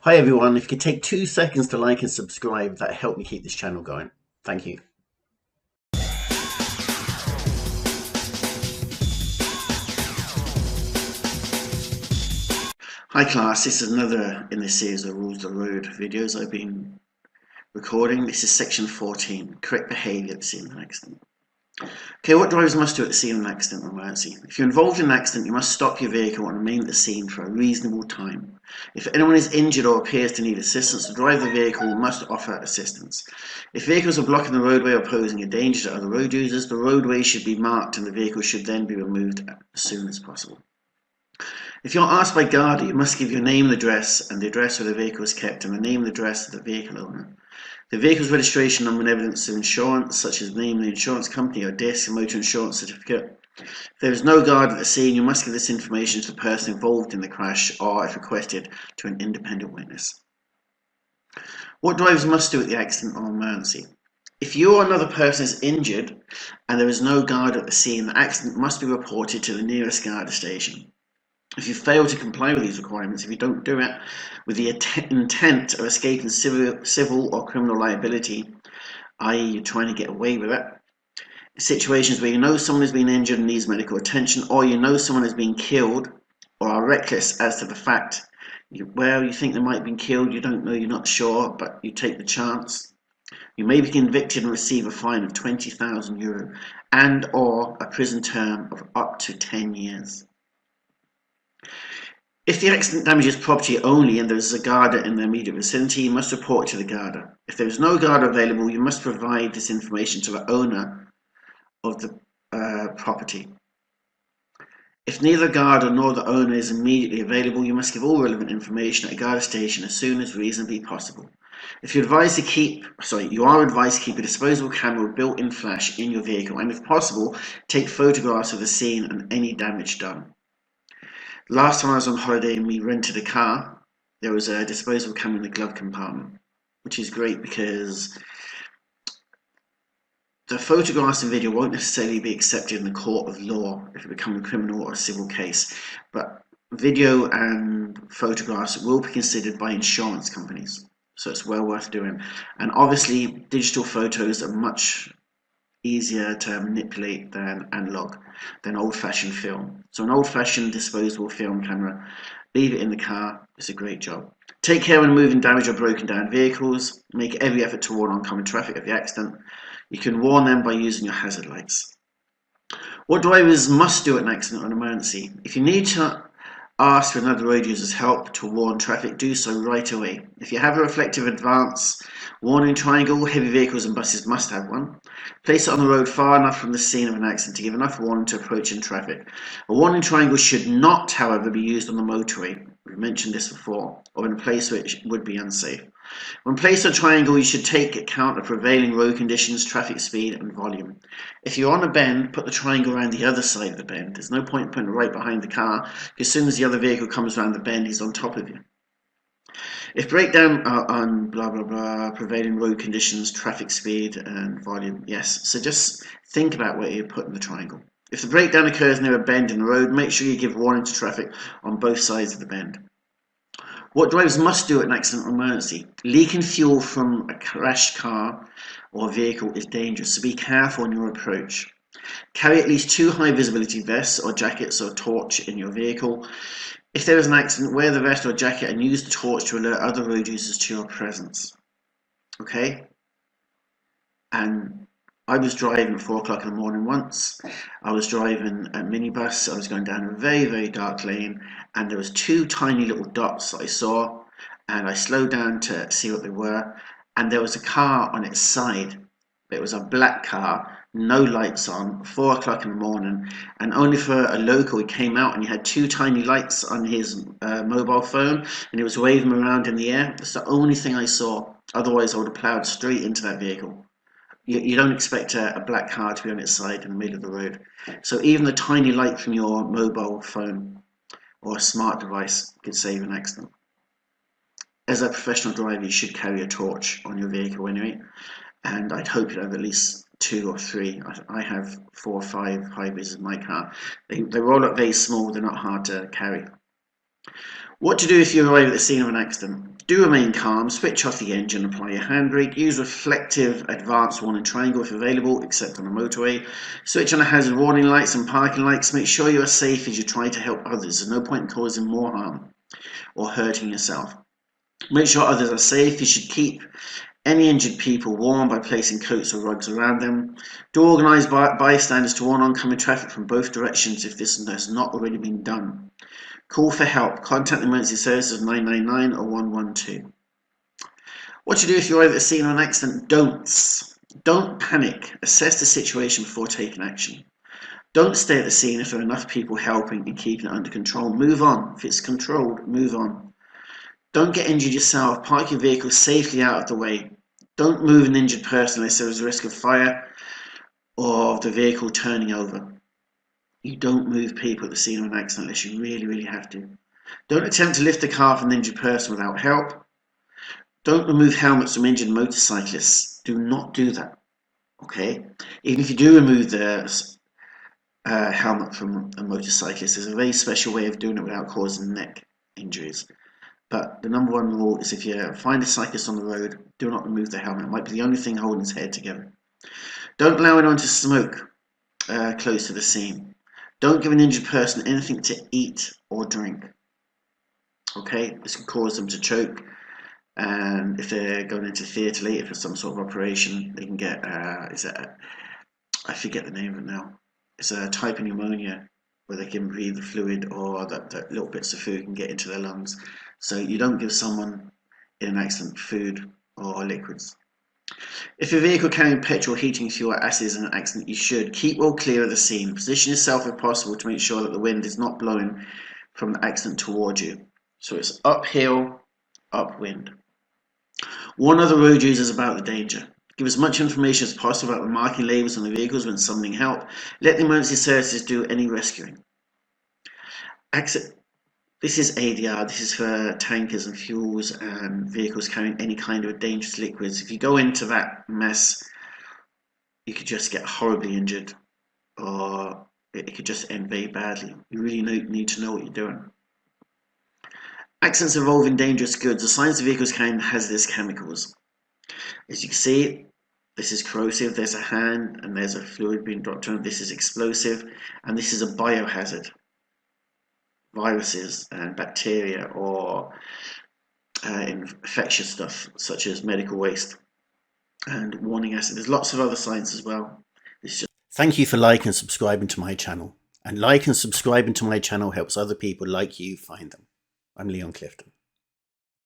Hi everyone, if you could take 2 seconds to like and subscribe, that helped me keep this channel going. Thank you. Hi class, this is another in this series of Rules of the Road videos I've been recording. This is section 14, correct behaviour at the scene of an accident. Okay, what drivers must do at the scene of an accident or emergency? If you're involved in an accident, you must stop your vehicle and remain at the scene for a reasonable time. If anyone is injured or appears to need assistance, the driver of the vehicle must offer assistance. If vehicles are blocking the roadway or posing a danger to other road users, the roadway should be marked and the vehicle should then be removed as soon as possible. If you're asked by Garda, you must give your name and address and the address where the vehicle is kept and the name and address of the vehicle owner. The vehicle's registration number and evidence of insurance, such as the name of the insurance company or disc and motor insurance certificate. If there is no guard at the scene, you must give this information to the person involved in the crash or, if requested, to an independent witness. What drivers must do at the accident or emergency? If you or another person is injured and there is no guard at the scene, the accident must be reported to the nearest Garda station. If you fail to comply with these requirements, if you don't do it with the intent of escaping civil or criminal liability, i.e. you're trying to get away with it, situations where you know someone has been injured and needs medical attention, or you know someone has been killed, or are reckless as to the fact, you think they might have been killed, you don't know, you're not sure, but you take the chance. You may be convicted and receive a fine of €20,000 and or a prison term of up to 10 years. If the accident damages property only and there is a Garda in the immediate vicinity, you must report to the Garda. If there is no Garda available, you must provide this information to the owner of the property. If neither Garda nor the owner is immediately available, you must give all relevant information at a Garda station as soon as reasonably possible. If you are advised to keep a disposable camera with built-in flash in your vehicle, and if possible, take photographs of the scene and any damage done. Last time I was on holiday and we rented a car, there was a disposable camera in the glove compartment, which is great because the photographs and video won't necessarily be accepted in the court of law if it becomes a criminal or a civil case, but video and photographs will be considered by insurance companies, so it's well worth doing. And obviously digital photos are much easier to manipulate than analog, than old-fashioned film. So an old-fashioned disposable film camera, leave it in the car, it's a great job. Take care when moving damaged or broken down vehicles. Make every effort to warn oncoming traffic of the accident. You can warn them by using your hazard lights. What drivers must do at an accident or an emergency? If you need to ask for another road user's help to warn traffic, do so right away. If you have a reflective advance warning triangle, heavy vehicles and buses must have one. Place it on the road far enough from the scene of an accident to give enough warning to approaching traffic. A warning triangle should not, however, be used on the motorway. We've mentioned this before, or in a place where it would be unsafe. When placed on a triangle, you should take account of prevailing road conditions, traffic speed and volume. If you're on a bend, put the triangle around the other side of the bend. There's no point putting it right behind the car, because as soon as the other vehicle comes around the bend, he's on top of you. If breakdown on blah blah blah, prevailing road conditions, traffic speed and volume, yes. So just think about where you're putting the triangle. If the breakdown occurs near a bend in the road, make sure you give warning to traffic on both sides of the bend. What drivers must do at an accident or emergency? Leaking fuel from a crashed car or vehicle is dangerous, so be careful on your approach. Carry at least 2 high visibility vests or jackets or torch in your vehicle. If there is an accident, wear the vest or jacket and use the torch to alert other road users to your presence. Okay? And I was driving at 4 o'clock in the morning once. I was driving a minibus. I was going down a very, very dark lane, and there was 2 tiny little dots that I saw, and I slowed down to see what they were, and there was a car on its side. It was a black car, no lights on, 4 o'clock in the morning, and only for a local. He came out and he had 2 tiny lights on his mobile phone, and he was waving them around in the air. That's the only thing I saw. Otherwise, I would have ploughed straight into that vehicle. You don't expect a black car to be on its side in the middle of the road. So even the tiny light from your mobile phone or a smart device could save an accident. As a professional driver, you should carry a torch on your vehicle anyway, and I'd hope you have at least 2 or 3. I have 4 or 5 high-vis in my car. They roll up very small, they're not hard to carry. What to do if you arrive at the scene of an accident? Do remain calm, switch off the engine, apply your handbrake, use reflective advanced warning triangle if available, except on a motorway. Switch on the hazard warning lights and parking lights. Make sure you are safe as you try to help others. There's no point in causing more harm or hurting yourself. Make sure others are safe. You should keep any injured people warm by placing coats or rugs around them. Do organise bystanders to warn oncoming traffic from both directions if this has not already been done. Call for help. Contact the emergency services 999 or 112. What to do if you're over the scene of an accident? Don'ts. Don't panic. Assess the situation before taking action. Don't stay at the scene if there are enough people helping and keeping it under control. Move on. If it's controlled, move on. Don't get injured yourself. Park your vehicle safely out of the way. Don't move an injured person unless there is a risk of fire or of the vehicle turning over. You don't move people at the scene of an accident unless you really have to. Don't attempt to lift a car from an injured person without help. Don't remove helmets from injured motorcyclists. Do not do that. Okay? Even if you do remove the helmet from a motorcyclist, there's a very special way of doing it without causing neck injuries. But the number one rule is if you find a cyclist on the road, do not remove the helmet. It might be the only thing holding his head together. Don't allow anyone to smoke close to the scene. Don't give an injured person anything to eat or drink. Okay, this can cause them to choke, and if they're going into theatre later for some sort of operation, they can get I forget the name of it now. It's a type of pneumonia where they can breathe the fluid, or that little bits of food can get into their lungs. So you don't give someone in an accident food or liquids. If your vehicle carrying petrol, heating fuel, or acid is in an accident, you should keep well clear of the scene. Position yourself if possible to make sure that the wind is not blowing from the accident towards you. So it's uphill, upwind. Warn other road users about the danger. Give as much information as possible about the marking labels on the vehicles when summoning help. Let the emergency services do any rescuing. This is ADR, this is for tankers and fuels and vehicles carrying any kind of dangerous liquids. If you go into that mess, you could just get horribly injured, or it could just end very badly. You really need to know what you're doing. Accidents involving dangerous goods. The signs of vehicles carrying hazardous chemicals. As you can see, this is corrosive, there's a hand and there's a fluid being dropped on. This is explosive, and this is a biohazard. Viruses and bacteria or infectious stuff such as medical waste and warning acid. There's lots of other signs as well. Thank you for liking and subscribing to my channel. And like and subscribing to my channel helps other people like you find them. I'm Leon Clifton.